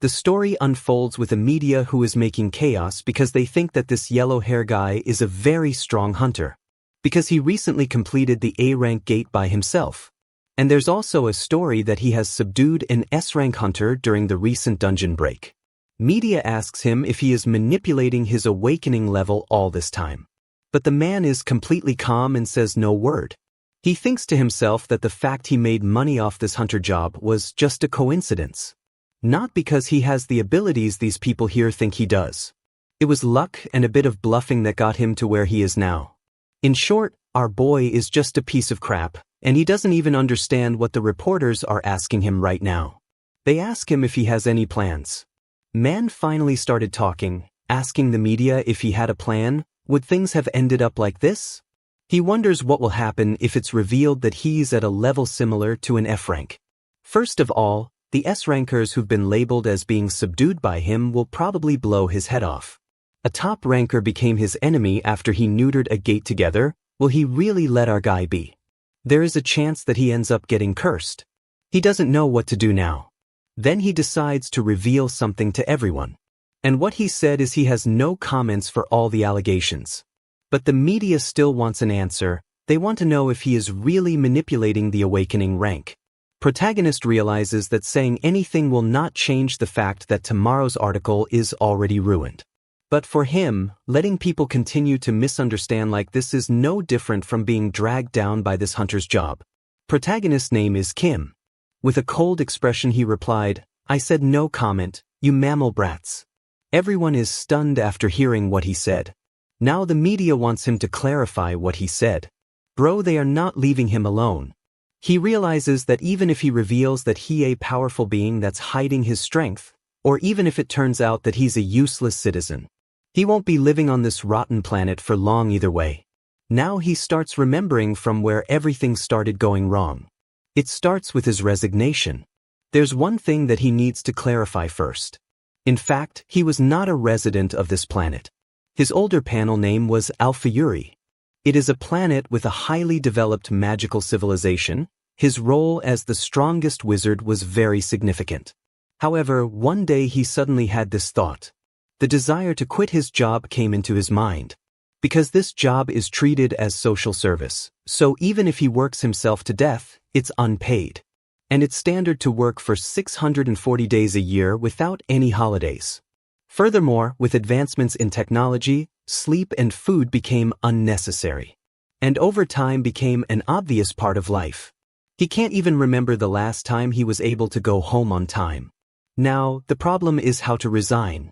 The story unfolds with a media who is making chaos because they think that this yellow hair guy is a very strong hunter, because he recently completed the A-rank gate by himself. And there's also a story that he has subdued an S-rank hunter during the recent dungeon break. Media asks him if he is manipulating his awakening level all this time. But the man is completely calm and says no word. He thinks to himself that the fact he made money off this hunter job was just a coincidence. Not because he has the abilities these people here think he does. It was luck and a bit of bluffing that got him to where he is now. In short, our boy is just a piece of crap, and he doesn't even understand what the reporters are asking him right now. They ask him if he has any plans. Man finally started talking, asking the media if he had a plan. Would things have ended up like this? He wonders what will happen if it's revealed that he's at a level similar to an F rank. First of all, the S-rankers who've been labeled as being subdued by him will probably blow his head off. A top ranker became his enemy after he neutered a gate together. Will he really let our guy be? There is a chance that he ends up getting cursed. He doesn't know what to do now. Then he decides to reveal something to everyone. And what he said is he has no comments for all the allegations. But the media still wants an answer. They want to know if he is really manipulating the awakening rank. Protagonist realizes that saying anything will not change the fact that tomorrow's article is already ruined. But for him, letting people continue to misunderstand like this is no different from being dragged down by this hunter's job. Protagonist's name is Kim. With a cold expression he replied, "I said no comment, you mammal brats." Everyone is stunned after hearing what he said. Now the media wants him to clarify what he said. Bro, they are not leaving him alone. He realizes that even if he reveals that he a powerful being that's hiding his strength, or even if it turns out that he's a useless citizen, he won't be living on this rotten planet for long either way. Now he starts remembering from where everything started going wrong. It starts with his resignation. There's one thing that he needs to clarify first. In fact, he was not a resident of this planet. His older panel name was Alpha Uri. It is a planet with a highly developed magical civilization. His role as the strongest wizard was very significant. However, one day he suddenly had this thought. The desire to quit his job came into his mind. Because this job is treated as social service, so even if he works himself to death, it's unpaid. And it's standard to work for 640 days a year without any holidays. Furthermore, with advancements in technology, sleep and food became unnecessary. And over time became an obvious part of life. He can't even remember the last time he was able to go home on time. Now, the problem is how to resign.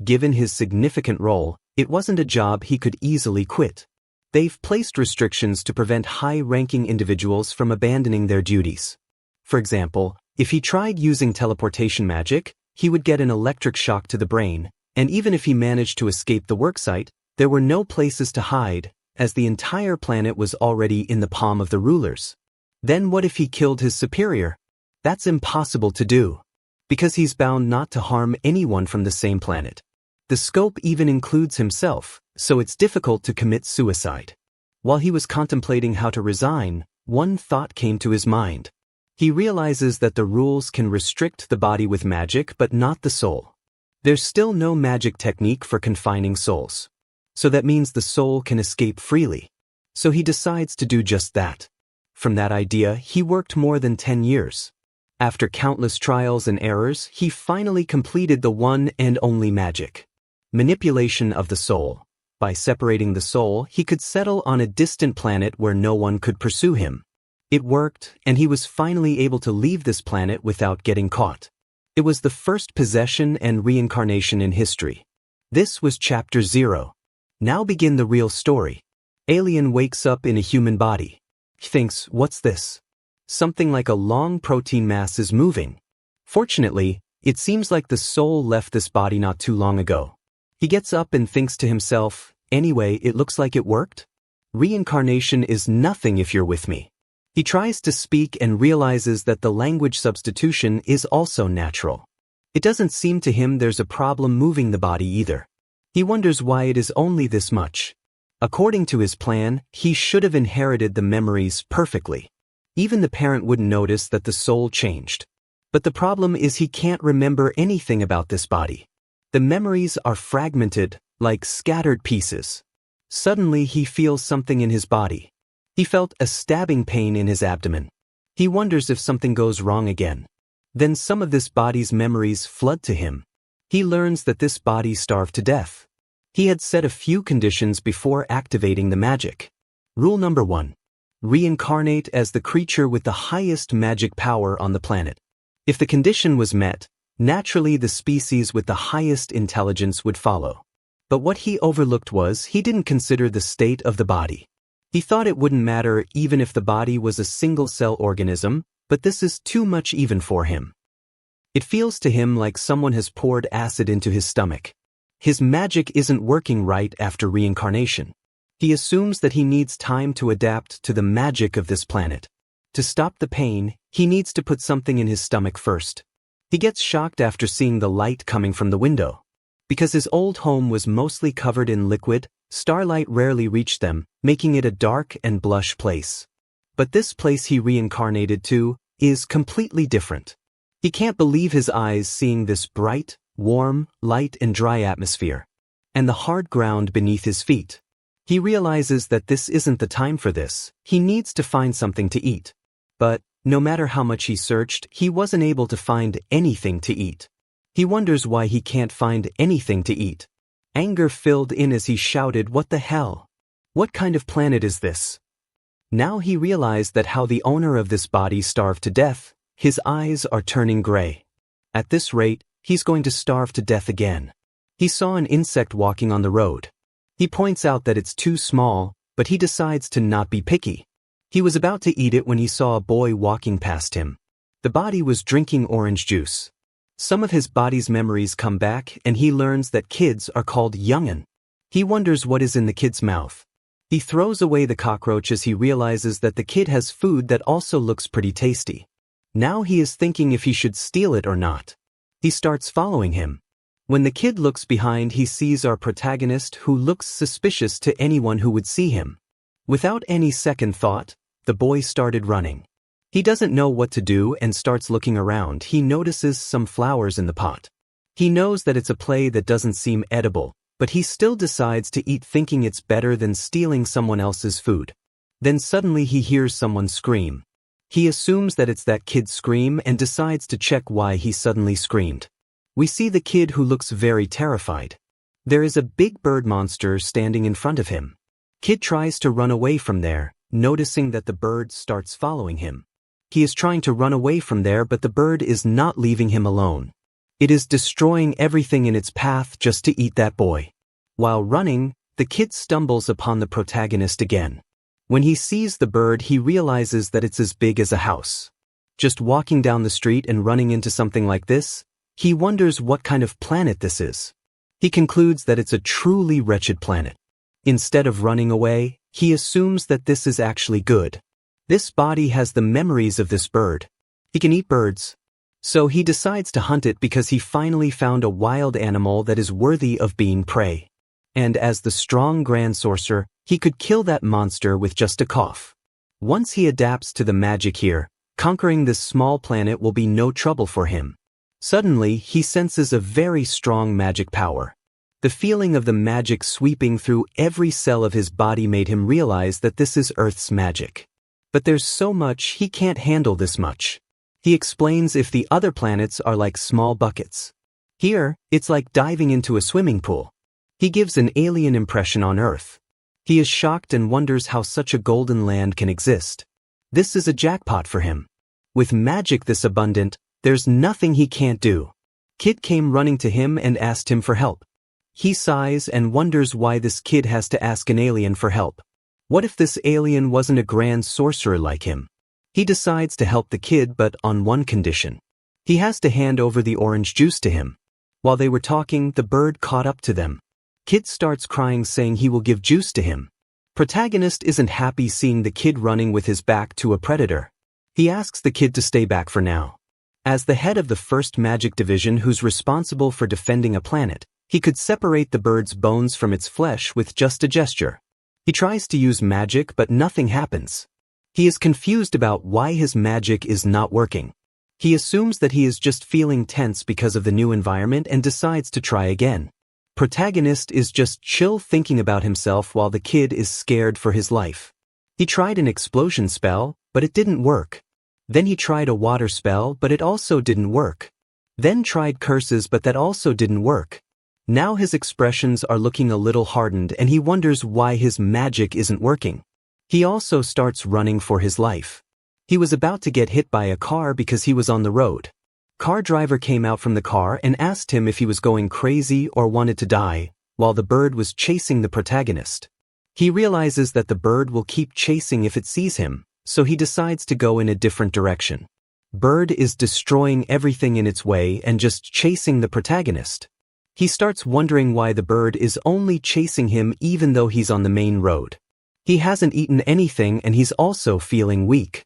Given his significant role, it wasn't a job he could easily quit. They've placed restrictions to prevent high-ranking individuals from abandoning their duties. For example, if he tried using teleportation magic, he would get an electric shock to the brain, and even if he managed to escape the worksite, there were no places to hide, as the entire planet was already in the palm of the rulers. Then what if he killed his superior? That's impossible to do, because he's bound not to harm anyone from the same planet. The scope even includes himself, so it's difficult to commit suicide. While he was contemplating how to resign, one thought came to his mind. He realizes that the rules can restrict the body with magic but not the soul. There's still no magic technique for confining souls. So that means the soul can escape freely. So he decides to do just that. From that idea, he worked more than 10 years. After countless trials and errors, he finally completed the one and only magic. Manipulation of the soul. By separating the soul, he could settle on a distant planet where no one could pursue him. It worked, and he was finally able to leave this planet without getting caught. It was the first possession and reincarnation in history. This was Chapter 0. Now begin the real story. Alien wakes up in a human body. He thinks, what's this? Something like a long protein mass is moving. Fortunately, it seems like the soul left this body not too long ago. He gets up and thinks to himself, anyway, it looks like it worked. Reincarnation is nothing if you're with me. He tries to speak and realizes that the language substitution is also natural. It doesn't seem to him there's a problem moving the body either. He wonders why it is only this much. According to his plan, he should have inherited the memories perfectly. Even the parent wouldn't notice that the soul changed. But the problem is he can't remember anything about this body. The memories are fragmented, like scattered pieces. Suddenly he feels something in his body. He felt a stabbing pain in his abdomen. He wonders if something goes wrong again. Then some of this body's memories flood to him. He learns that this body starved to death. He had set a few conditions before activating the magic. Rule number 1. Reincarnate as the creature with the highest magic power on the planet. If the condition was met, naturally the species with the highest intelligence would follow. But what he overlooked was he didn't consider the state of the body. He thought it wouldn't matter even if the body was a single-cell organism, but this is too much even for him. It feels to him like someone has poured acid into his stomach. His magic isn't working right after reincarnation. He assumes that he needs time to adapt to the magic of this planet. To stop the pain, he needs to put something in his stomach first. He gets shocked after seeing the light coming from the window. Because his old home was mostly covered in liquid, starlight rarely reached them, making it a dark and blush place. But this place he reincarnated to is completely different. He can't believe his eyes seeing this bright, warm, light and dry atmosphere, and the hard ground beneath his feet. He realizes that this isn't the time for this. He needs to find something to eat. But, no matter how much he searched, he wasn't able to find anything to eat. He wonders why he can't find anything to eat. Anger filled in as he shouted, "What the hell? What kind of planet is this?" Now he realized that how the owner of this body starved to death, his eyes are turning gray. At this rate, he's going to starve to death again. He saw an insect walking on the road. He points out that it's too small, but he decides to not be picky. He was about to eat it when he saw a boy walking past him. The body was drinking orange juice. Some of his body's memories come back and he learns that kids are called young'un. He wonders what is in the kid's mouth. He throws away the cockroach as he realizes that the kid has food that also looks pretty tasty. Now he is thinking if he should steal it or not. He starts following him. When the kid looks behind, he sees our protagonist who looks suspicious to anyone who would see him. Without any second thought, the boy started running. He doesn't know what to do and starts looking around. He notices some flowers in the pot. He knows that it's a play that doesn't seem edible, but he still decides to eat thinking it's better than stealing someone else's food. Then suddenly he hears someone scream. He assumes that it's that kid's scream and decides to check why he suddenly screamed. We see the kid who looks very terrified. There is a big bird monster standing in front of him. Kid tries to run away from there, noticing that the bird starts following him. He is trying to run away from there, but the bird is not leaving him alone. It is destroying everything in its path just to eat that boy. While running, the kid stumbles upon the protagonist again. When he sees the bird, he realizes that it's as big as a house. Just walking down the street and running into something like this, he wonders what kind of planet this is. He concludes that it's a truly wretched planet. Instead of running away, he assumes that this is actually good. This body has the memories of this bird. He can eat birds. So he decides to hunt it because he finally found a wild animal that is worthy of being prey. And as the strong grand sorcerer, he could kill that monster with just a cough. Once he adapts to the magic here, conquering this small planet will be no trouble for him. Suddenly, he senses a very strong magic power. The feeling of the magic sweeping through every cell of his body made him realize that this is Earth's magic. But there's so much, he can't handle this much. He explains if the other planets are like small buckets. Here, it's like diving into a swimming pool. He gives an alien impression on Earth. He is shocked and wonders how such a golden land can exist. This is a jackpot for him. With magic this abundant, there's nothing he can't do. Kid came running to him and asked him for help. He sighs and wonders why this kid has to ask an alien for help. What if this alien wasn't a grand sorcerer like him? He decides to help the kid, but on one condition. He has to hand over the orange juice to him. While they were talking, the bird caught up to them. Kid starts crying, saying he will give juice to him. Protagonist isn't happy seeing the kid running with his back to a predator. He asks the kid to stay back for now. As the head of the first magic division who's responsible for defending a planet, he could separate the bird's bones from its flesh with just a gesture. He tries to use magic, but nothing happens. He is confused about why his magic is not working. He assumes that he is just feeling tense because of the new environment and decides to try again. Protagonist is just chill thinking about himself while the kid is scared for his life. He tried an explosion spell, but it didn't work. Then he tried a water spell, but it also didn't work. Then tried curses, but that also didn't work. Now his expressions are looking a little hardened and he wonders why his magic isn't working. He also starts running for his life. He was about to get hit by a car because he was on the road. Car driver came out from the car and asked him if he was going crazy or wanted to die, while the bird was chasing the protagonist. He realizes that the bird will keep chasing if it sees him, so he decides to go in a different direction. Bird is destroying everything in its way and just chasing the protagonist. He starts wondering why the bird is only chasing him even though he's on the main road. He hasn't eaten anything and he's also feeling weak.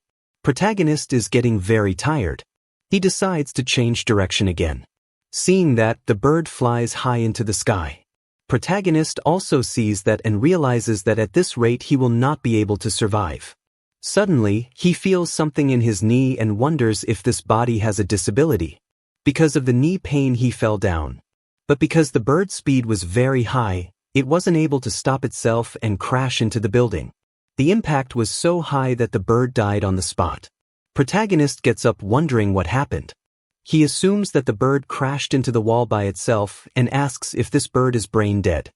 Protagonist is getting very tired. He decides to change direction again. Seeing that, the bird flies high into the sky. Protagonist also sees that and realizes that at this rate he will not be able to survive. Suddenly, he feels something in his knee and wonders if this body has a disability. Because of the knee pain he fell down. But because the bird's speed was very high, it wasn't able to stop itself and crash into the building. The impact was so high that the bird died on the spot. Protagonist gets up wondering what happened. He assumes that the bird crashed into the wall by itself and asks if this bird is brain dead.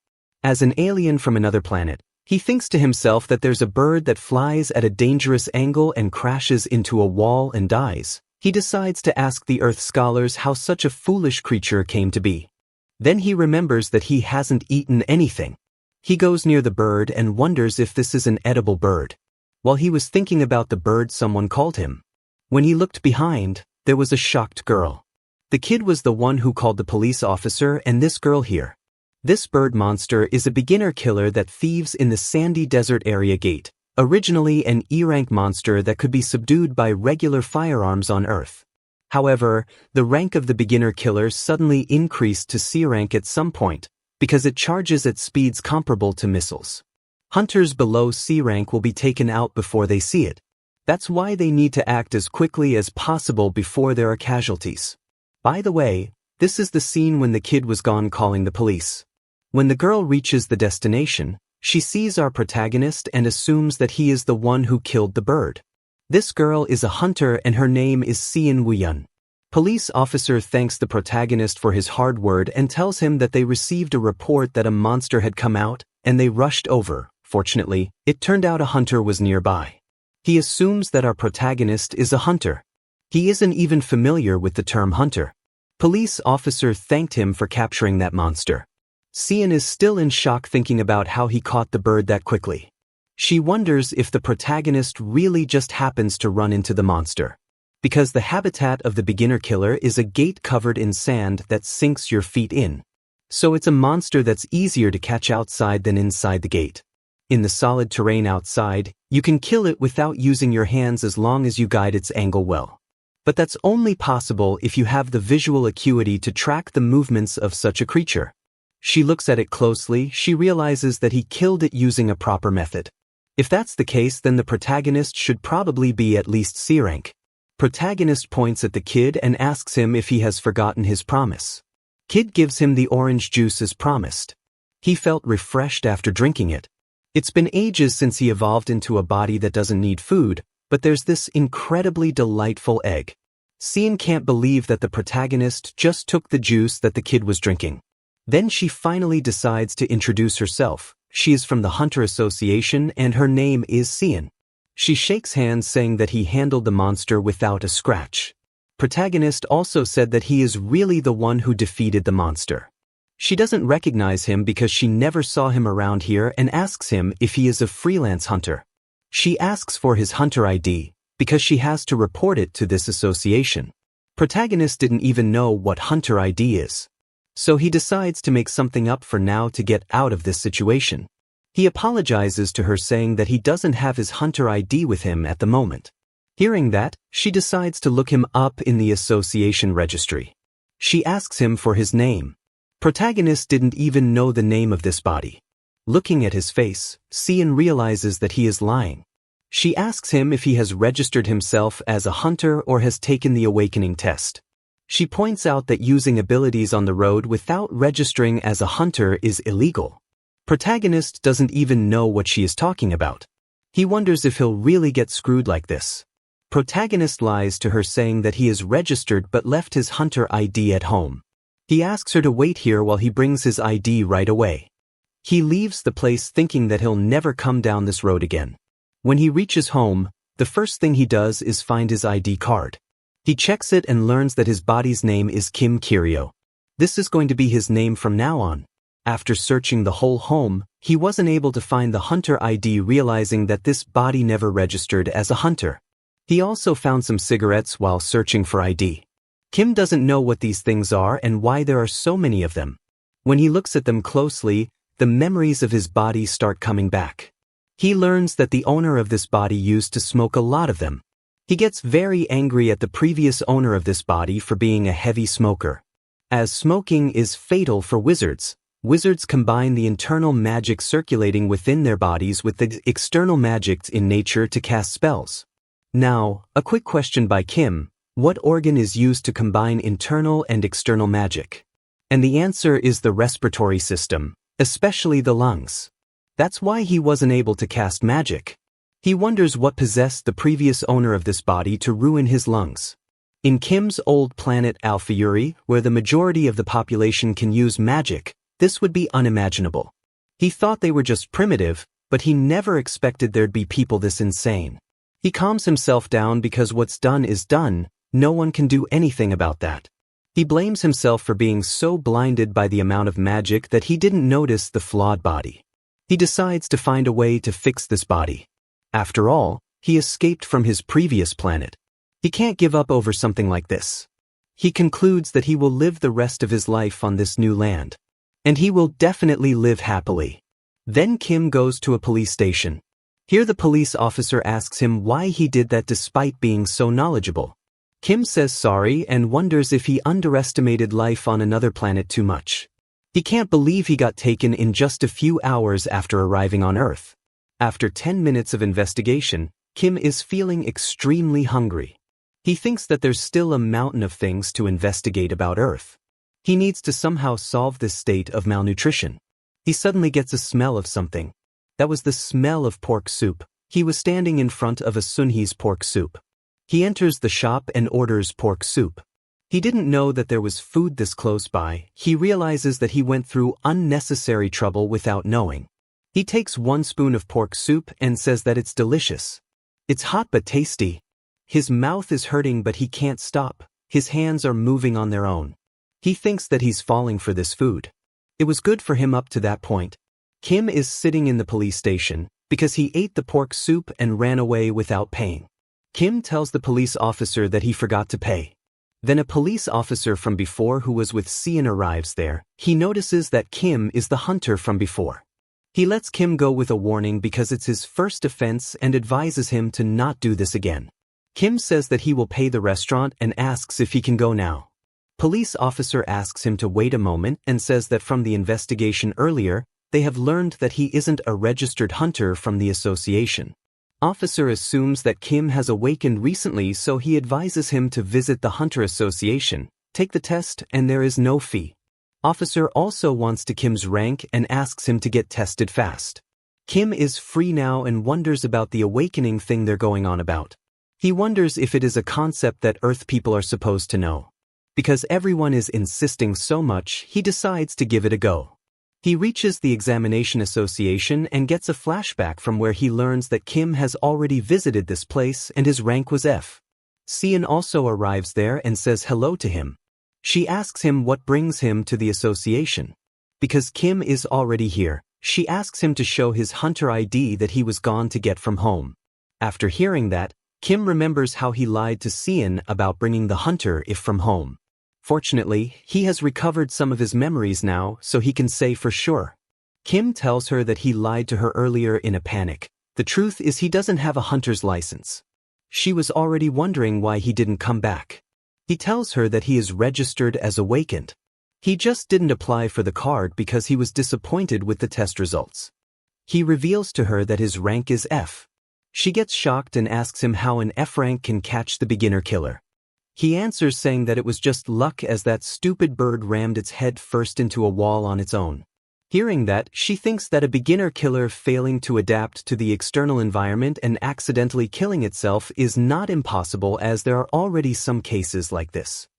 As an alien from another planet, he thinks to himself that there's a bird that flies at a dangerous angle and crashes into a wall and dies. He decides to ask the Earth scholars how such a foolish creature came to be. Then he remembers that he hasn't eaten anything. He goes near the bird and wonders if this is an edible bird. While he was thinking about the bird, someone called him. When he looked behind, there was a shocked girl. The kid was the one who called the police officer and this girl here. This bird monster is a beginner killer that thieves in the sandy desert area gate, originally an E-rank monster that could be subdued by regular firearms on Earth. However, the rank of the beginner killer suddenly increased to C rank at some point, because it charges at speeds comparable to missiles. Hunters below C rank will be taken out before they see it. That's why they need to act as quickly as possible before there are casualties. By the way, this is the scene when the kid was gone calling the police. When the girl reaches the destination, she sees our protagonist and assumes that he is the one who killed the bird. This girl is a hunter and her name is Sean Woo-yun. Police officer thanks the protagonist for his hard work and tells him that they received a report that a monster had come out, and they rushed over. Fortunately, it turned out a hunter was nearby. He assumes that our protagonist is a hunter. He isn't even familiar with the term hunter. Police officer thanked him for capturing that monster. Seon is still in shock thinking about how he caught the bird that quickly. She wonders if the protagonist really just happens to run into the monster. Because the habitat of the beginner killer is a gate covered in sand that sinks your feet in. So it's a monster that's easier to catch outside than inside the gate. In the solid terrain outside, you can kill it without using your hands as long as you guide its angle well. But that's only possible if you have the visual acuity to track the movements of such a creature. She looks at it closely. She realizes that he killed it using a proper method. If that's the case, then the protagonist should probably be at least C rank. Protagonist points at the kid and asks him if he has forgotten his promise. Kid gives him the orange juice as promised. He felt refreshed after drinking it. It's been ages since he evolved into a body that doesn't need food, but there's this incredibly delightful egg. Seon can't believe that the protagonist just took the juice that the kid was drinking. Then she finally decides to introduce herself. She is from the Hunter Association and her name is Seon. She shakes hands saying that he handled the monster without a scratch. Protagonist also said that he is really the one who defeated the monster. She doesn't recognize him because she never saw him around here and asks him if he is a freelance hunter. She asks for his hunter ID because she has to report it to this association. Protagonist didn't even know what hunter ID is. So he decides to make something up for now to get out of this situation. He apologizes to her saying that he doesn't have his hunter ID with him at the moment. Hearing that, she decides to look him up in the association registry. She asks him for his name. Protagonist didn't even know the name of this body. Looking at his face, Seon realizes that he is lying. She asks him if he has registered himself as a hunter or has taken the awakening test. She points out that using abilities on the road without registering as a hunter is illegal. Protagonist doesn't even know what she is talking about. He wonders if he'll really get screwed like this. Protagonist lies to her saying that he is registered but left his hunter ID at home. He asks her to wait here while he brings his ID right away. He leaves the place thinking that he'll never come down this road again. When he reaches home, the first thing he does is find his ID card. He checks it and learns that his body's name is Kim Kiryo. This is going to be his name from now on. After searching the whole home, he wasn't able to find the hunter ID, realizing that this body never registered as a hunter. He also found some cigarettes while searching for ID. Kim doesn't know what these things are and why there are so many of them. When he looks at them closely, the memories of his body start coming back. He learns that the owner of this body used to smoke a lot of them. He gets very angry at the previous owner of this body for being a heavy smoker. As smoking is fatal for wizards, wizards combine the internal magic circulating within their bodies with the external magics in nature to cast spells. Now, a quick question by Kim: what organ is used to combine internal and external magic? And the answer is the respiratory system, especially the lungs. That's why he wasn't able to cast magic. He wonders what possessed the previous owner of this body to ruin his lungs. In Kim's old planet Alpha-Yuri, where the majority of the population can use magic, this would be unimaginable. He thought they were just primitive, but he never expected there'd be people this insane. He calms himself down because what's done is done, no one can do anything about that. He blames himself for being so blinded by the amount of magic that he didn't notice the flawed body. He decides to find a way to fix this body. After all, he escaped from his previous planet. He can't give up over something like this. He concludes that he will live the rest of his life on this new land. And he will definitely live happily. Then Kim goes to a police station. Here the police officer asks him why he did that despite being so knowledgeable. Kim says sorry and wonders if he underestimated life on another planet too much. He can't believe he got taken in just a few hours after arriving on Earth. After 10 minutes of investigation, Kim is feeling extremely hungry. He thinks that there's still a mountain of things to investigate about Earth. He needs to somehow solve this state of malnutrition. He suddenly gets a smell of something. That was the smell of pork soup. He was standing in front of a Sunhee's pork soup. He enters the shop and orders pork soup. He didn't know that there was food this close by. He realizes that he went through unnecessary trouble without knowing. He takes 1 spoon of pork soup and says that it's delicious. It's hot but tasty. His mouth is hurting but he can't stop. His hands are moving on their own. He thinks that he's falling for this food. It was good for him up to that point. Kim is sitting in the police station because he ate the pork soup and ran away without paying. Kim tells the police officer that he forgot to pay. Then a police officer from before who was with Cian arrives there. He notices that Kim is the hunter from before. He lets Kim go with a warning because it's his first offense and advises him to not do this again. Kim says that he will pay the restaurant and asks if he can go now. Police officer asks him to wait a moment and says that from the investigation earlier, they have learned that he isn't a registered hunter from the association. Officer assumes that Kim has awakened recently, so he advises him to visit the Hunter Association, take the test, and there is no fee. Officer also wants to Kim's rank and asks him to get tested fast. Kim is free now and wonders about the awakening thing they're going on about. He wonders if it is a concept that Earth people are supposed to know. Because everyone is insisting so much, he decides to give it a go. He reaches the Examination Association and gets a flashback from where he learns that Kim has already visited this place and his rank was F. Cian also arrives there and says hello to him. She asks him what brings him to the association. Because Kim is already here, she asks him to show his hunter ID that he was gone to get from home. After hearing that, Kim remembers how he lied to Cian about bringing the hunter if from home. Fortunately, he has recovered some of his memories now, so he can say for sure. Kim tells her that he lied to her earlier in a panic. The truth is he doesn't have a hunter's license. She was already wondering why he didn't come back. He tells her that he is registered as awakened. He just didn't apply for the card because he was disappointed with the test results. He reveals to her that his rank is F. She gets shocked and asks him how an F rank can catch the beginner killer. He answers saying that it was just luck as that stupid bird rammed its head first into a wall on its own. Hearing that, she thinks that a beginner killer failing to adapt to the external environment and accidentally killing itself is not impossible, as there are already some cases like this.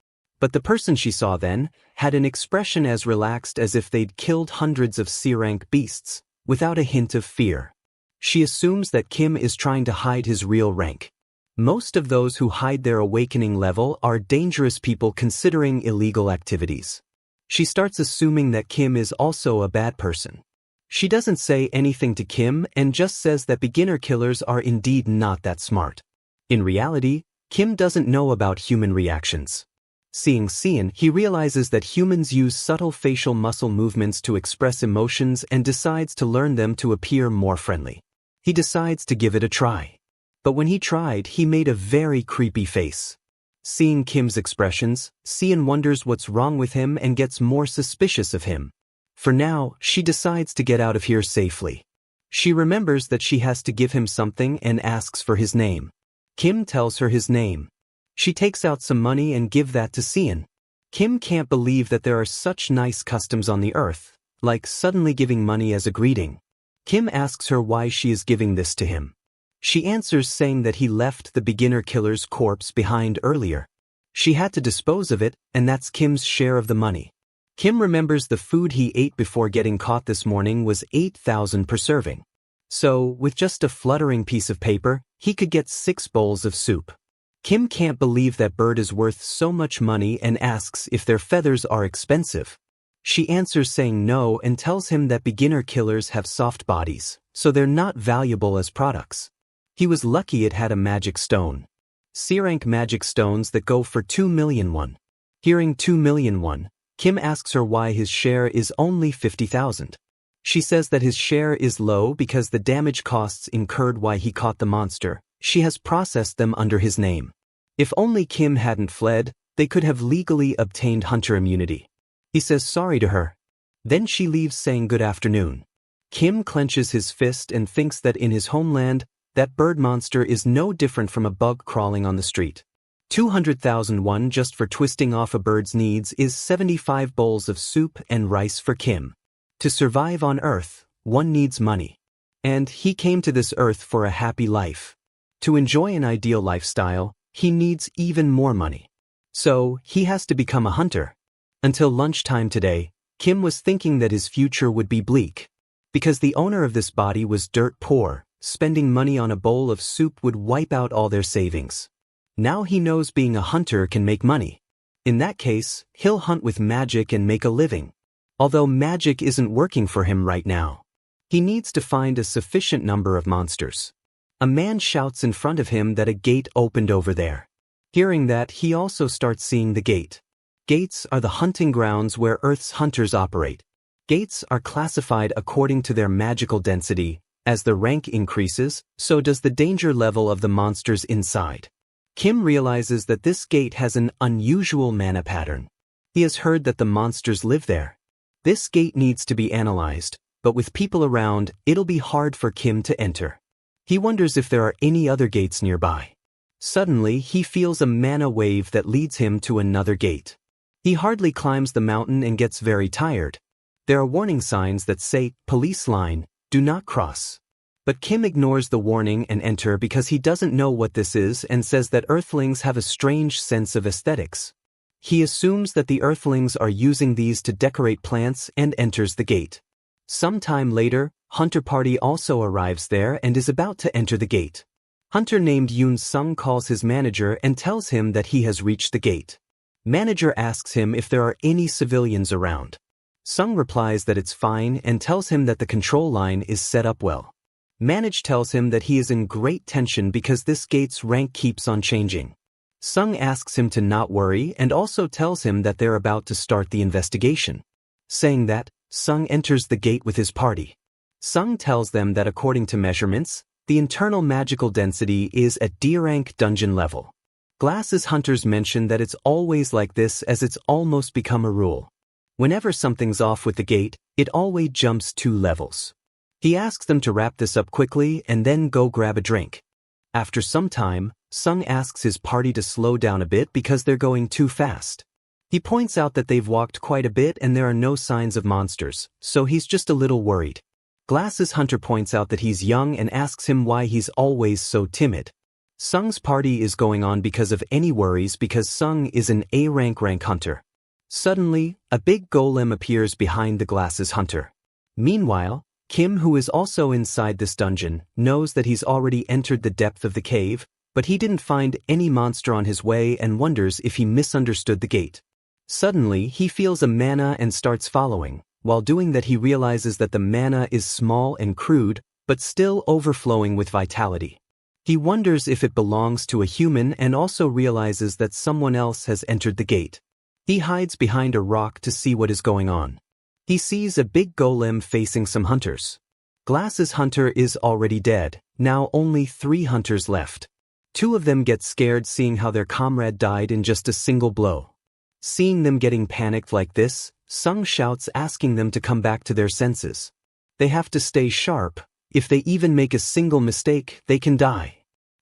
But the person she saw then had an expression as relaxed as if they'd killed hundreds of C-rank beasts, without a hint of fear. She assumes that Kim is trying to hide his real rank. Most of those who hide their awakening level are dangerous people considering illegal activities. She starts assuming that Kim is also a bad person. She doesn't say anything to Kim and just says that beginner killers are indeed not that smart. In reality, Kim doesn't know about human reactions. Seeing Sean, he realizes that humans use subtle facial muscle movements to express emotions and decides to learn them to appear more friendly. He decides to give it a try. But when he tried, he made a very creepy face. Seeing Kim's expressions, Sean wonders what's wrong with him and gets more suspicious of him. For now, she decides to get out of here safely. She remembers that she has to give him something and asks for his name. Kim tells her his name. She takes out some money and gives that to Sean. Kim can't believe that there are such nice customs on the earth, like suddenly giving money as a greeting. Kim asks her why she is giving this to him. She answers saying that he left the beginner killer's corpse behind earlier. She had to dispose of it, and that's Kim's share of the money. Kim remembers the food he ate before getting caught this morning was 8,000 per serving. So, with just a fluttering piece of paper, he could get 6 bowls of soup. Kim can't believe that bird is worth so much money and asks if their feathers are expensive. She answers saying no and tells him that beginner killers have soft bodies, so they're not valuable as products. He was lucky it had a magic stone. C-rank magic stones that go for 2 million won. Hearing 2 million won, Kim asks her why his share is only 50,000. She says that his share is low because the damage costs incurred while he caught the monster, she has processed them under his name. If only Kim hadn't fled, they could have legally obtained hunter immunity. He says sorry to her. Then she leaves saying good afternoon. Kim clenches his fist and thinks that in his homeland, that bird monster is no different from a bug crawling on the street. 200,000 won just for twisting off a bird's needs is 75 bowls of soup and rice for Kim. To survive on Earth, one needs money. And he came to this Earth for a happy life. To enjoy an ideal lifestyle, he needs even more money. So, he has to become a hunter. Until lunchtime today, Kim was thinking that his future would be bleak. Because the owner of this body was dirt poor, spending money on a bowl of soup would wipe out all their savings. Now he knows being a hunter can make money. In that case, he'll hunt with magic and make a living. Although magic isn't working for him right now. He needs to find a sufficient number of monsters. A man shouts in front of him that a gate opened over there. Hearing that, he also starts seeing the gate. Gates are the hunting grounds where Earth's hunters operate. Gates are classified according to their magical density. As the rank increases, so does the danger level of the monsters inside. Kim realizes that this gate has an unusual mana pattern. He has heard that the monsters live there. This gate needs to be analyzed, but with people around, it'll be hard for Kim to enter. He wonders if there are any other gates nearby. Suddenly, he feels a mana wave that leads him to another gate. He hardly climbs the mountain and gets very tired. There are warning signs that say, police line, do not cross. But Kim ignores the warning and enter because he doesn't know what this is and says that Earthlings have a strange sense of aesthetics. He assumes that the Earthlings are using these to decorate plants and enters the gate. Sometime later, Hunter Party also arrives there and is about to enter the gate. Hunter named Yoon Sung calls his manager and tells him that he has reached the gate. Manager asks him if there are any civilians around. Sung replies that it's fine and tells him that the control line is set up well. Manage tells him that he is in great tension because this gate's rank keeps on changing. Sung asks him to not worry and also tells him that they're about to start the investigation. Saying that, Sung enters the gate with his party. Sung tells them that according to measurements, the internal magical density is at D-rank dungeon level. Glasses hunters mention that it's always like this as it's almost become a rule. Whenever something's off with the gate, it always jumps 2 levels. He asks them to wrap this up quickly and then go grab a drink. After some time, Sung asks his party to slow down a bit because they're going too fast. He points out that they've walked quite a bit and there are no signs of monsters, so he's just a little worried. Glasses Hunter points out that he's young and asks him why he's always so timid. Sung's party is going on because of any worries because Sung is an A-rank hunter. Suddenly, a big golem appears behind the Glasses Hunter. Meanwhile, Kim, who is also inside this dungeon, knows that he's already entered the depth of the cave, but he didn't find any monster on his way and wonders if he misunderstood the gate. Suddenly, he feels a mana and starts following. While doing that, he realizes that the mana is small and crude, but still overflowing with vitality. He wonders if it belongs to a human and also realizes that someone else has entered the gate. He hides behind a rock to see what is going on. He sees a big golem facing some hunters. Glasses Hunter is already dead, now only 3 hunters left. 2 of them get scared seeing how their comrade died in just a single blow. Seeing them getting panicked like this, Sung shouts asking them to come back to their senses. They have to stay sharp. If they even make a single mistake, they can die.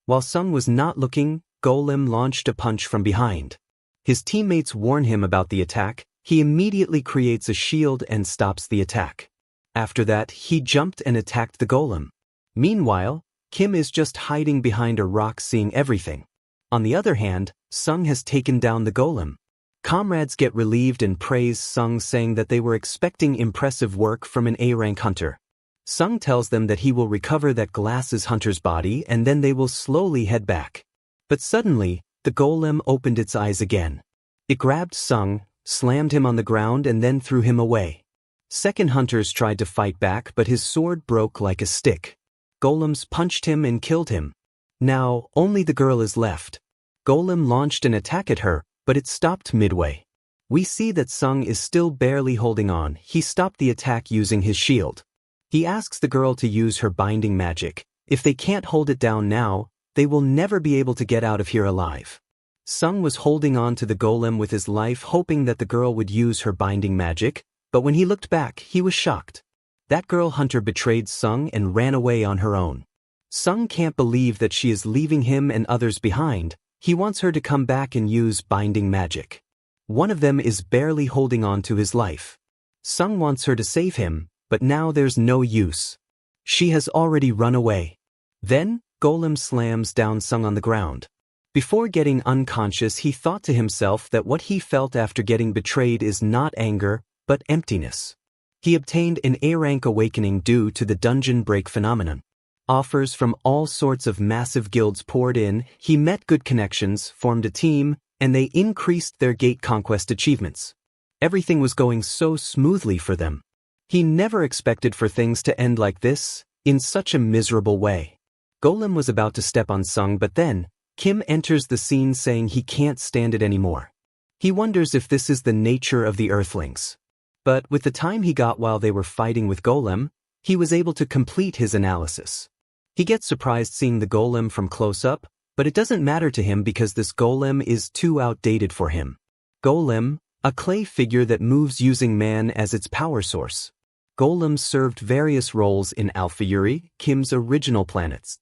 While Sung was not looking, Golem launched a punch from behind. His teammates warn him about the attack. He immediately creates a shield and stops the attack. After that, he jumped and attacked the golem. Meanwhile, Kim is just hiding behind a rock seeing everything. On the other hand, Sung has taken down the golem. Comrades get relieved and praise Sung, saying that they were expecting impressive work from an A-rank hunter. Sung tells them that he will recover that Glasses Hunter's body and then they will slowly head back. But suddenly, the golem opened its eyes again. It grabbed Sung, slammed him on the ground and then threw him away. Second hunters tried to fight back but his sword broke like a stick. Golems punched him and killed him. Now, only the girl is left. Golem launched an attack at her, but it stopped midway. We see that Sung is still barely holding on. He stopped the attack using his shield. He asks the girl to use her binding magic. If they can't hold it down now, they will never be able to get out of here alive. Sung was holding on to the golem with his life, hoping that the girl would use her binding magic, but when he looked back, he was shocked. That girl hunter betrayed Sung and ran away on her own. Sung can't believe that she is leaving him and others behind. He wants her to come back and use binding magic. One of them is barely holding on to his life. Sung wants her to save him, but now there's no use. She has already run away. Then, Golem slams down Sung on the ground. Before getting unconscious, he thought to himself that what he felt after getting betrayed is not anger, but emptiness. He obtained an A-rank awakening due to the dungeon break phenomenon. Offers from all sorts of massive guilds poured in, he met good connections, formed a team, and they increased their gate conquest achievements. Everything was going so smoothly for them. He never expected for things to end like this, in such a miserable way. Golem was about to step on Sung, but then, Kim enters the scene saying he can't stand it anymore. He wonders if this is the nature of the Earthlings. But with the time he got while they were fighting with Golem, he was able to complete his analysis. He gets surprised seeing the golem from close up, but it doesn't matter to him because this golem is too outdated for him. Golem, a clay figure that moves using man as its power source. Golems served various roles in Alpha-Yuri, Kim's original planets.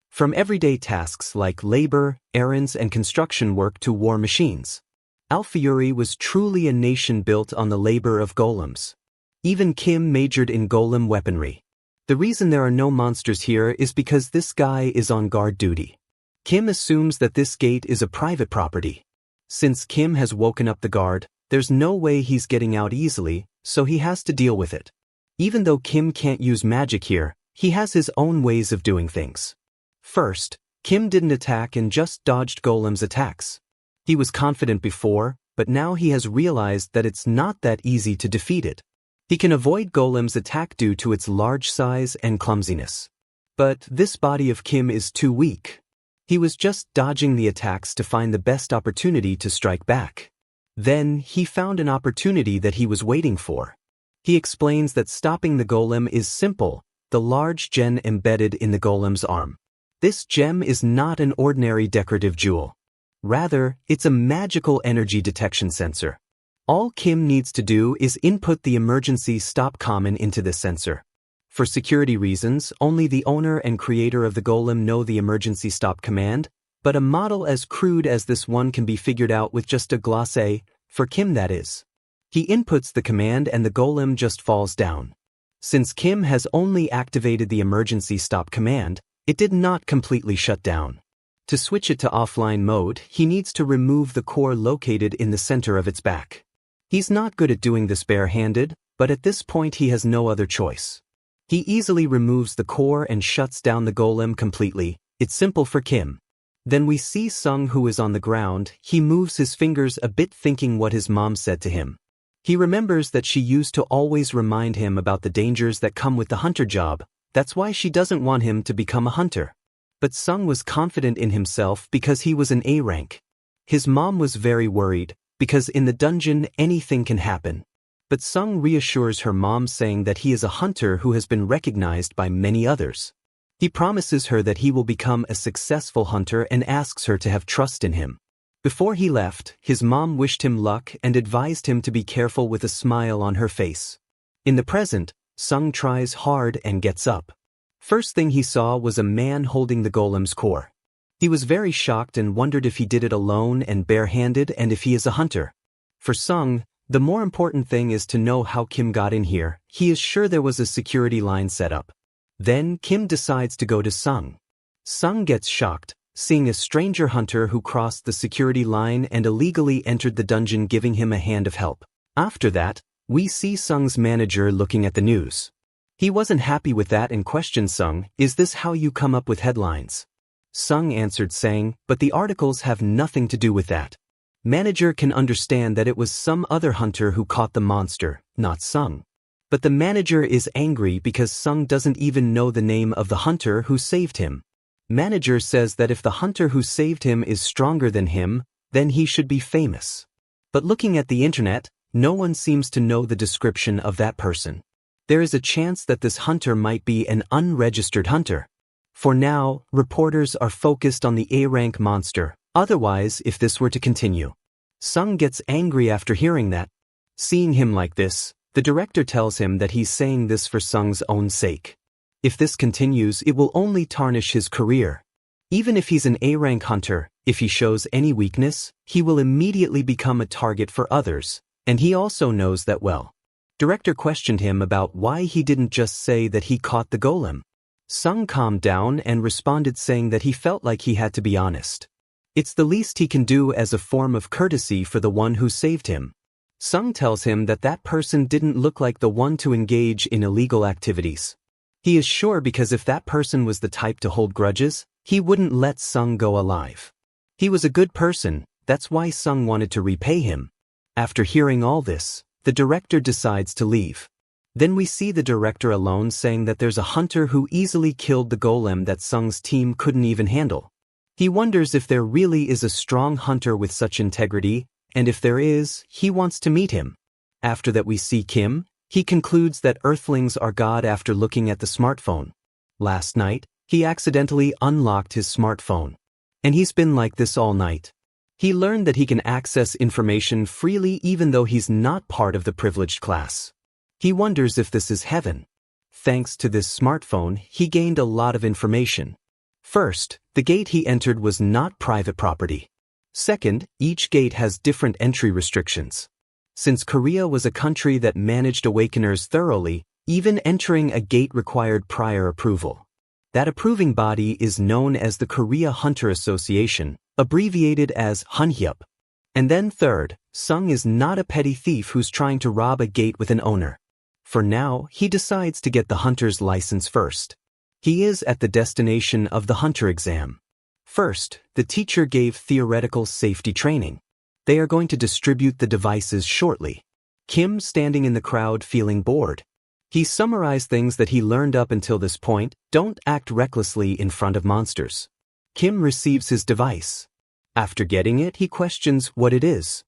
From everyday tasks like labor, errands, and construction work to war machines. Alpha-Yuri was truly a nation built on the labor of golems. Even Kim majored in golem weaponry. The reason there are no monsters here is because this guy is on guard duty. Kim assumes that this gate is a private property. Since Kim has woken up the guard, there's no way he's getting out easily, so he has to deal with it. Even though Kim can't use magic here, he has his own ways of doing things. First, Kim didn't attack and just dodged Golem's attacks. He was confident before, but now he has realized that it's not that easy to defeat it. He can avoid Golem's attack due to its large size and clumsiness. But this body of Kim is too weak. He was just dodging the attacks to find the best opportunity to strike back. Then, he found an opportunity that he was waiting for. He explains that stopping the golem is simple, the large gem embedded in the golem's arm. This gem is not an ordinary decorative jewel. Rather, it's a magical energy detection sensor. All Kim needs to do is input the emergency stop command into this sensor. For security reasons, only the owner and creator of the golem know the emergency stop command, but a model as crude as this one can be figured out with just a glacé, for Kim that is. He inputs the command and the golem just falls down. Since Kim has only activated the emergency stop command, it did not completely shut down. To switch it to offline mode, he needs to remove the core located in the center of its back. He's not good at doing this bare-handed, but at this point he has no other choice. He easily removes the core and shuts down the golem completely. It's simple for Kim. Then we see Sung, who is on the ground. He moves his fingers a bit, thinking what his mom said to him. He remembers that she used to always remind him about the dangers that come with the hunter job. That's why she doesn't want him to become a hunter. But Sung was confident in himself because he was an A rank. His mom was very worried, because in the dungeon anything can happen. But Sung reassures her mom, saying that he is a hunter who has been recognized by many others. He promises her that he will become a successful hunter and asks her to have trust in him. Before he left, his mom wished him luck and advised him to be careful with a smile on her face. In the present, Sung tries hard and gets up. First thing he saw was a man holding the golem's core. He was very shocked and wondered if he did it alone and bare-handed and if he is a hunter. For Sung, the more important thing is to know how Kim got in here. He is sure there was a security line set up. Then Kim decides to go to Sung. Sung gets shocked, seeing a stranger hunter who crossed the security line and illegally entered the dungeon, giving him a hand of help. After that, we see Sung's manager looking at the news. He wasn't happy with that and questioned Sung, "Is this how you come up with headlines?" Sung answered saying, "But the articles have nothing to do with that." Manager can understand that it was some other hunter who caught the monster, not Sung. But the manager is angry because Sung doesn't even know the name of the hunter who saved him. Manager says that if the hunter who saved him is stronger than him, then he should be famous. But looking at the internet, no one seems to know the description of that person. There is a chance that this hunter might be an unregistered hunter. For now, reporters are focused on the A-rank monster. Otherwise, if this were to continue. Sung gets angry after hearing that. Seeing him like this, the director tells him that he's saying this for Sung's own sake. If this continues, it will only tarnish his career. Even if he's an A-rank hunter, if he shows any weakness, he will immediately become a target for others, and he also knows that well. Director questioned him about why he didn't just say that he caught the golem. Sung calmed down and responded saying that he felt like he had to be honest. It's the least he can do as a form of courtesy for the one who saved him. Sung tells him that that person didn't look like the one to engage in illegal activities. He is sure because if that person was the type to hold grudges, he wouldn't let Sung go alive. He was a good person, that's why Sung wanted to repay him. After hearing all this, the director decides to leave. Then we see the director alone, saying that there's a hunter who easily killed the golem that Sung's team couldn't even handle. He wonders if there really is a strong hunter with such integrity, and if there is, he wants to meet him. After that we see Kim. He concludes that Earthlings are God after looking at the smartphone. Last night, he accidentally unlocked his smartphone. And he's been like this all night. He learned that he can access information freely even though he's not part of the privileged class. He wonders if this is heaven. Thanks to this smartphone, he gained a lot of information. First, the gate he entered was not private property. Second, each gate has different entry restrictions. Since Korea was a country that managed awakeners thoroughly, even entering a gate required prior approval. That approving body is known as the Korea Hunter Association, abbreviated as Hunhyup. And then third, Sung is not a petty thief who's trying to rob a gate with an owner. For now, he decides to get the hunter's license first. He is at the destination of the hunter exam. First, the teacher gave theoretical safety training. They are going to distribute the devices shortly. Kim standing in the crowd feeling bored. He summarized things that he learned up until this point. Don't act recklessly in front of monsters. Kim receives his device. After getting it, he questions what it is.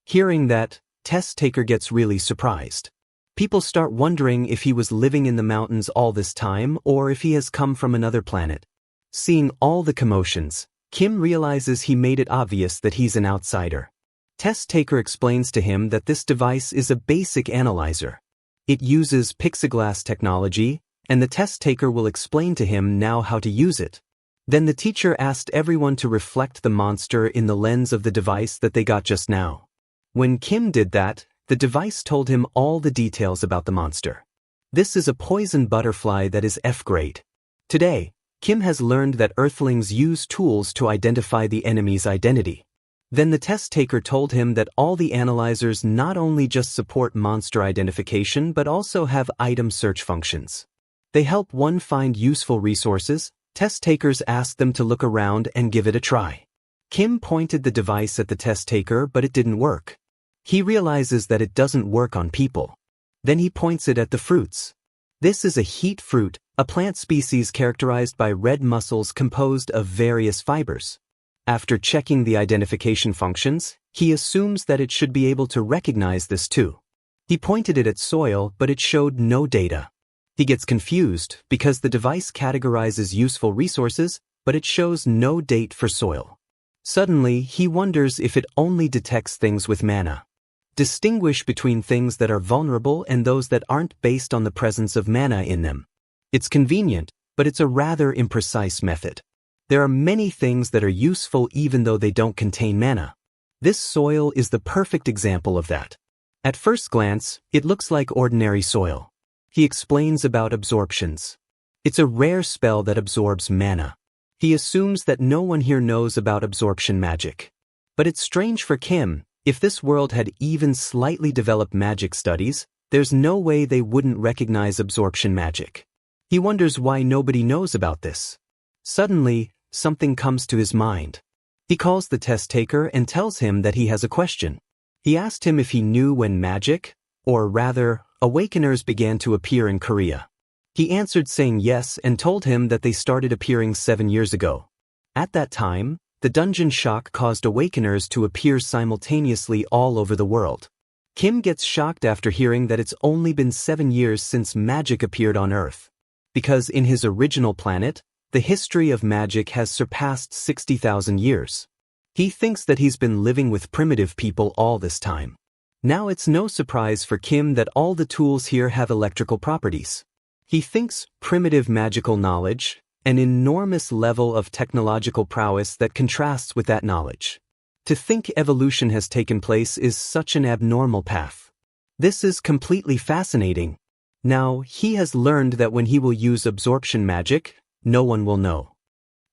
Hearing that, test taker gets really surprised. People start wondering if he was living in the mountains all this time or if he has come from another planet. Seeing all the commotions, Kim realizes he made it obvious that he's an outsider. Test taker explains to him that this device is a basic analyzer. It uses pixiglass technology, and the test taker will explain to him now how to use it. Then the teacher asked everyone to reflect the monster in the lens of the device that they got just now. When Kim did that, the device told him all the details about the monster. This is a poison butterfly that is F-grade. Today, Kim has learned that Earthlings use tools to identify the enemy's identity. Then the test taker told him that all the analyzers not only just support monster identification but also have item search functions. They help one find useful resources. Test takers asked them to look around and give it a try. Kim pointed the device at the test taker, but it didn't work. He realizes that it doesn't work on people. Then he points it at the fruits. This is a heat fruit, a plant species characterized by red muscles composed of various fibers. After checking the identification functions, he assumes that it should be able to recognize this too. He pointed it at soil, but it showed no data. He gets confused because the device categorizes useful resources, but it shows no date for soil. Suddenly, he wonders if it only detects things with mana. Distinguish between things that are vulnerable and those that aren't based on the presence of mana in them. It's convenient, but it's a rather imprecise method. There are many things that are useful even though they don't contain mana. This soil is the perfect example of that. At first glance, it looks like ordinary soil. He explains about absorptions. It's a rare spell that absorbs mana. He assumes that no one here knows about absorption magic. But it's strange for Kim. If this world had even slightly developed magic studies, there's no way they wouldn't recognize absorption magic. He wonders why nobody knows about this. Suddenly, something comes to his mind. He calls the test taker and tells him that he has a question. He asked him if he knew when magic, or rather, awakeners began to appear in Korea. He answered saying yes and told him that they started appearing 7 years ago. At that time, the dungeon shock caused awakeners to appear simultaneously all over the world. Kim gets shocked after hearing that it's only been 7 years since magic appeared on Earth. Because in his original planet, the history of magic has surpassed 60,000 years. He thinks that he's been living with primitive people all this time. Now it's no surprise for Kim that all the tools here have electrical properties. He thinks primitive magical knowledge, an enormous level of technological prowess that contrasts with that knowledge. To think evolution has taken place is such an abnormal path. This is completely fascinating. Now, he has learned that when he will use absorption magic, no one will know.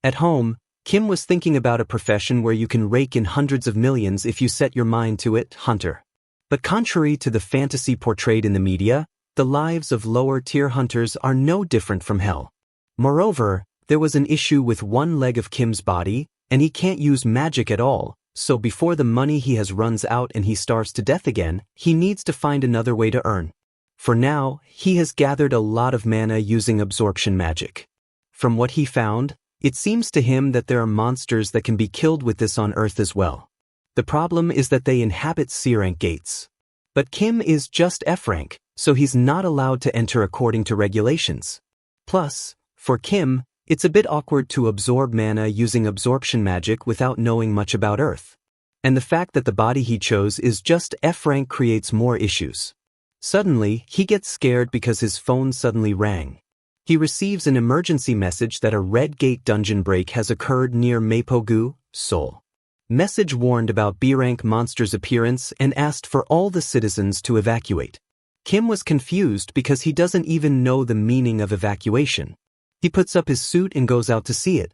At home, Kim was thinking about a profession where you can rake in hundreds of millions if you set your mind to it, hunter. But contrary to the fantasy portrayed in the media, the lives of lower-tier hunters are no different from hell. Moreover, there was an issue with one leg of Kim's body, and he can't use magic at all, so before the money he has runs out and he starves to death again, he needs to find another way to earn. For now, he has gathered a lot of mana using absorption magic. From what he found, it seems to him that there are monsters that can be killed with this on Earth as well. The problem is that they inhabit C-rank gates. But Kim is just F-rank, so he's not allowed to enter according to regulations. Plus, for Kim, it's a bit awkward to absorb mana using absorption magic without knowing much about Earth. And the fact that the body he chose is just F-rank creates more issues. Suddenly, he gets scared because his phone suddenly rang. He receives an emergency message that a red gate dungeon break has occurred near Mapogu, Seoul. Message warned about B-rank monsters' appearance and asked for all the citizens to evacuate. Kim was confused because he doesn't even know the meaning of evacuation. He puts up his suit and goes out to see it.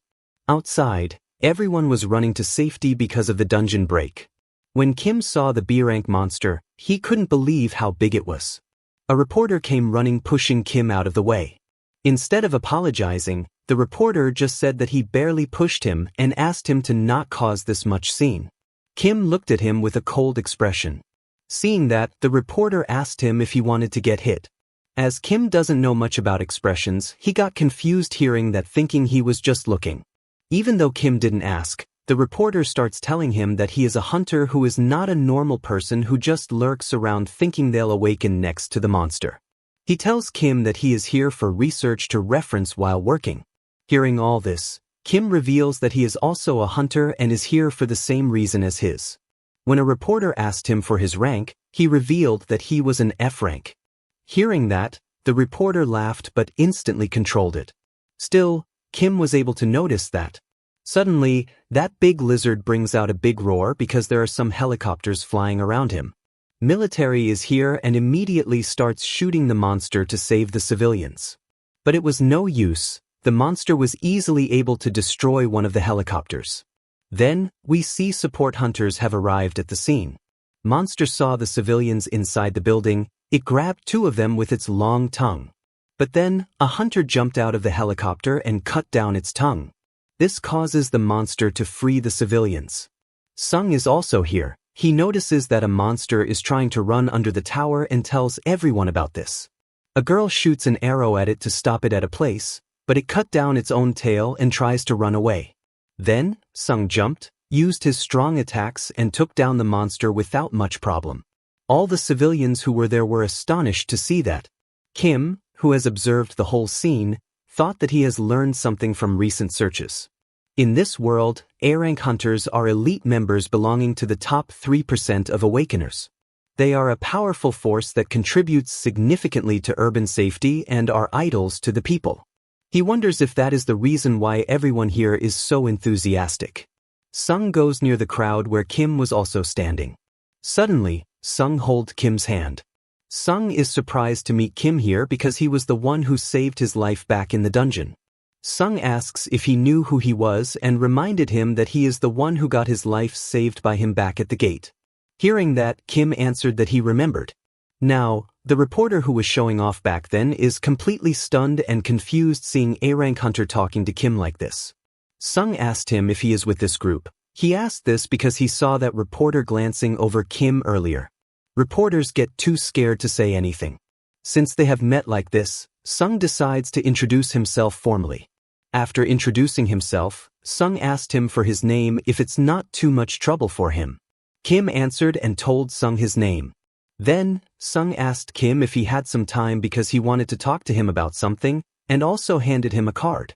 Outside, everyone was running to safety because of the dungeon break. When Kim saw the B-rank monster, he couldn't believe how big it was. A reporter came running, pushing Kim out of the way. Instead of apologizing, the reporter just said that he barely pushed him and asked him to not cause this much scene. Kim looked at him with a cold expression. Seeing that, the reporter asked him if he wanted to get hit. As Kim doesn't know much about expressions, he got confused hearing that, thinking he was just looking. Even though Kim didn't ask, the reporter starts telling him that he is a hunter who is not a normal person who just lurks around thinking they'll awaken next to the monster. He tells Kim that he is here for research to reference while working. Hearing all this, Kim reveals that he is also a hunter and is here for the same reason as his. When a reporter asked him for his rank, he revealed that he was an F rank. Hearing that, The reporter laughed but instantly controlled it. Still, Kim was able to notice that. Suddenly, that big lizard brings out a big roar because there are some helicopters flying around him. Military is here and immediately starts shooting the monster to save the civilians. But it was no use. The monster was easily able to destroy one of the helicopters. Then, we see support hunters have arrived at the scene. Monster saw the civilians inside the building. It grabbed two of them with its long tongue. But then, a hunter jumped out of the helicopter and cut down its tongue. This causes the monster to free the civilians. Sung is also here. He notices that a monster is trying to run under the tower and tells everyone about this. A girl shoots an arrow at it to stop it at a place, but it cut down its own tail and tries to run away. Then, Sung jumped, used his strong attacks and took down the monster without much problem. All the civilians who were there were astonished to see that. Kim, who has observed the whole scene, thought that he has learned something from recent searches. In this world, A-rank hunters are elite members belonging to the top 3% of awakeners. They are a powerful force that contributes significantly to urban safety and are idols to the people. He wonders if that is the reason why everyone here is so enthusiastic. Sung goes near the crowd where Kim was also standing. Suddenly, Sung holds Kim's hand. Sung is surprised to meet Kim here because he was the one who saved his life back in the dungeon. Sung asks if he knew who he was and reminded him that he is the one who got his life saved by him back at the gate. Hearing that, Kim answered that he remembered. Now, the reporter who was showing off back then is completely stunned and confused seeing A-rank hunter talking to Kim like this. Sung asked him if he is with this group. He asked this because he saw that reporter glancing over Kim earlier. Reporters get too scared to say anything. Since they have met like this, Sung decides to introduce himself formally. After introducing himself, Sung asked him for his name if it's not too much trouble for him. Kim answered and told Sung his name. Then, Sung asked Kim if he had some time because he wanted to talk to him about something, and also handed him a card.